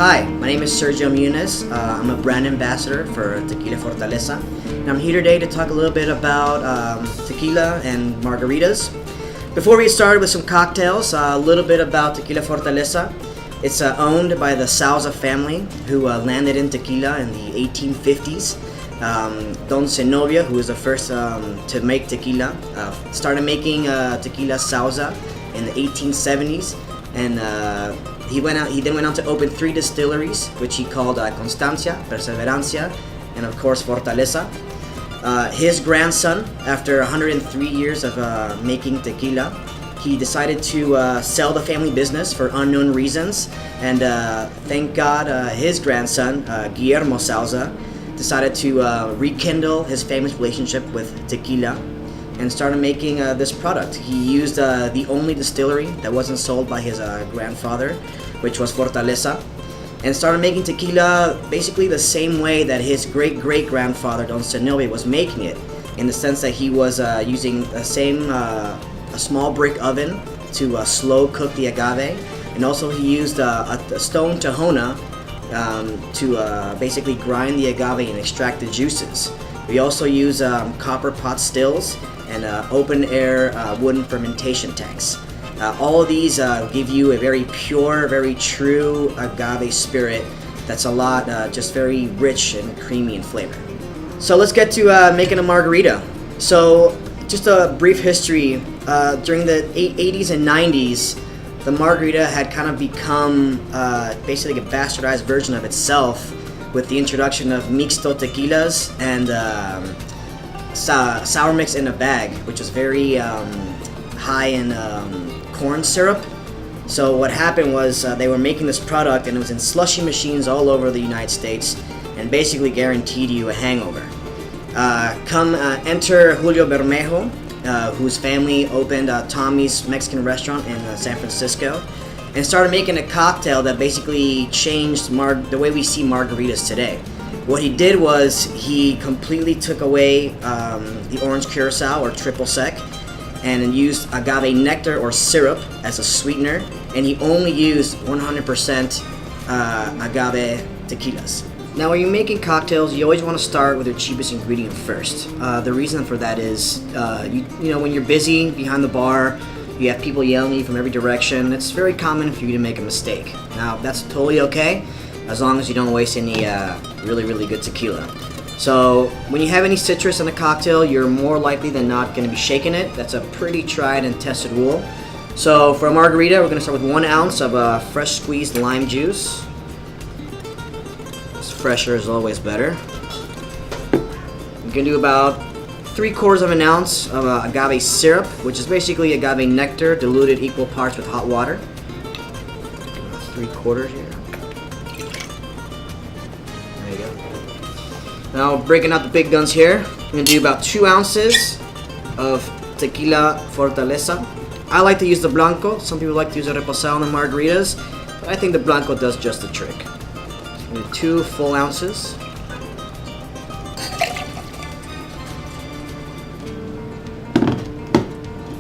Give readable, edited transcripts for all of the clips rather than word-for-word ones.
Hi, my name is Sergio Muniz. I'm a brand ambassador for Tequila Fortaleza. And I'm here today to talk a little bit about tequila and margaritas. Before we start with some cocktails, a little bit about Tequila Fortaleza. It's owned by the Souza family, who landed in tequila in the 1850s. Don Zenobia, who was the first to make tequila, started making tequila Souza in the 1870s, and he then went on to open 3 distilleries, which he called Constancia, Perseverancia, and of course Fortaleza. His grandson, after 103 years of making tequila, he decided to sell the family business for unknown reasons, and thank God his grandson, Guillermo Souza, decided to rekindle his family's relationship with tequila and started making this product. He used the only distillery that wasn't sold by his grandfather, which was Fortaleza, and started making tequila basically the same way that his great-great-grandfather Don Zenobia was making it, in the sense that he was using the same a small brick oven to slow cook the agave, and also he used a stone tahona to basically grind the agave and extract the juices. We also use copper pot stills and open-air wooden fermentation tanks. All of these give you a very pure, very true agave spirit that's a lot, just very rich and creamy in flavor. So let's get to making a margarita. So just a brief history. During the 80s and 90s, the margarita had kind of become basically a bastardized version of itself with the introduction of mixto tequilas and sour mix in a bag, which is very high in corn syrup. So what happened was they were making this product, and it was in slushy machines all over the United States, and basically guaranteed you a hangover. Enter Julio Bermejo, whose family opened Tommy's Mexican restaurant in San Francisco, and started making a cocktail that basically changed the way we see margaritas today. What he did was he completely took away the orange curacao or triple sec, and used agave nectar or syrup as a sweetener, and he only used 100% agave tequilas. Now, when you're making cocktails, you always want to start with your cheapest ingredient first. The reason for that is, you know, when you're busy behind the bar, you have people yelling at you from every direction. It's very common for you to make a mistake. Now, that's totally okay, as long as you don't waste any really, really good tequila. So when you have any citrus in a cocktail, you're more likely than not going to be shaking it. That's a pretty tried and tested rule. So for a margarita, we're going to start with 1 ounce of fresh squeezed lime juice. Fresher is always better. We're going to do about 3/4 of an ounce of agave syrup, which is basically agave nectar diluted equal parts with hot water. 3/4 here. There you go. Now, breaking out the big guns here, I'm going to do about 2 ounces of Tequila Fortaleza. I like to use the Blanco. Some people like to use the Reposado on the margaritas, but I think the Blanco does just the trick. 2 full ounces.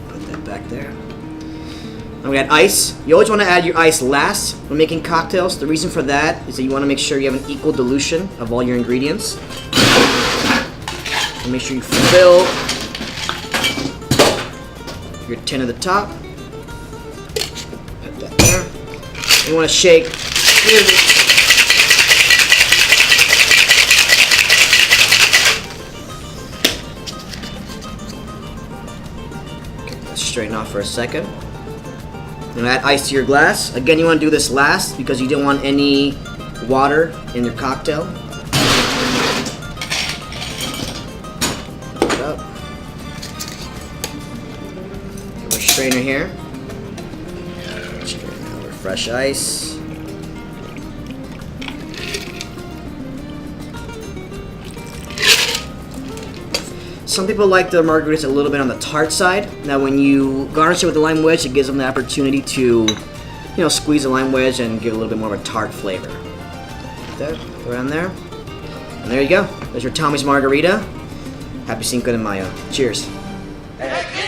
Put that back there. Now we got ice. You always want to add your ice last when making cocktails. The reason for that is that you want to make sure you have an equal dilution of all your ingredients. And make sure you fill your tin at the top. Put that there. You want to shake clearly. Straighten off for a second. Now add ice to your glass. Again, you want to do this last because you don't want any water in your cocktail. Put it up. Get our strainer here. Straighten out our fresh ice. Some people like the margaritas a little bit on the tart side. Now, when you garnish it with the lime wedge, it gives them the opportunity to, squeeze the lime wedge and give a little bit more of a tart flavor. Like that, throw it on there. And there you go. There's your Tommy's margarita. Happy Cinco de Mayo. Cheers. Tequila.